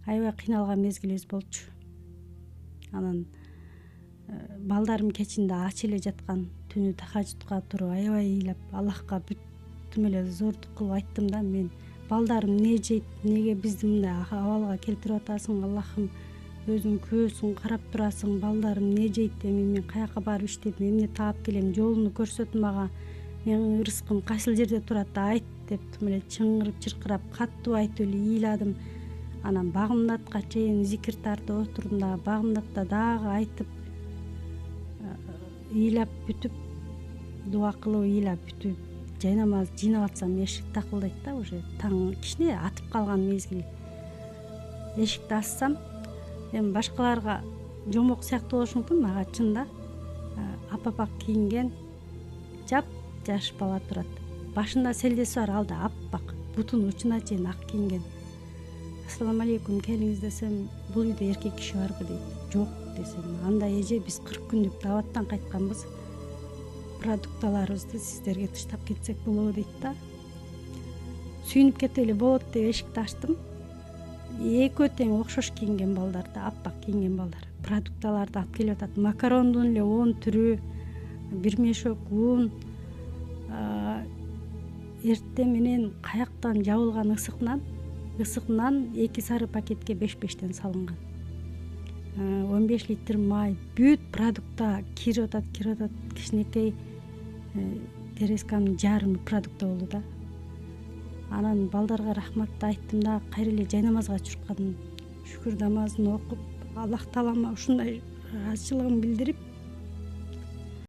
аябай кыйналган мезгилибиз болчу. Анан балдарым кечинде ач эле жаткан түнү тахажутка туруп аябай ыйлап Аллахка бүттүм эле зордук кылып айттым да, мен балдарым эмне жейт, эмнеге бизди мындай абалга келтирип атасың, Аллахым өзүң күбөсүң, карап турасың, балдарым эмне жейт, эми мен каяка барып иштеп эмне таап келем, жолуну көрсөт мага, менин ырыскым кайсыл жерде турат, айт деп тым эле чыңгырып чыркырап каттуу айтып эле ыйладым. Анан багымдатка чейин зикир тартып отурдум да, багымдатта дагы айтып ыйлап бүтүп, дуа кылып ыйлап бүтүп жайнамаз жыйнап атсам эшик такылдайт да, уже таң кичине атып калган мезгил. Эшикти ачсам, эми башкаларга жомок сыяктуу болушу мүмкүн, мага чында апапак кийинген жаш бала турат. Башында селдеси бар, алда аппак, бутунун учуна чейин ак кийинген. Ассаламу алейкум, келиңиз десем, бул үйдө эркек киши барбы дейт. Жок десем, анда эже биз 40 күндүк дааваттан кайтканбыз. Продукталарыбызды сиздерге таштап кетсек болобу дейт да. Сүйүнүп кетип эле болот деп эшикти ачтым. Экөө тең окшош кийинген балдар да, аппак кийинген балдар. Продукталарды алып келип атат. Макарондун эле 10 түрү, бир мешок ун. Эртең менен каяктан жабылган ысык нан 2 сары пакетке 5-5тен салынган. 15 литр май, бүт продукта кирип атат. Кичинекей тересканын жарымы продукта болду да. Анан балдарга рахматты айттым да, кайра эле жайнамазга чуркадым. Шүкүр намазын окуп, Аллах таалама ушундай ыраазычылыгын билдирип,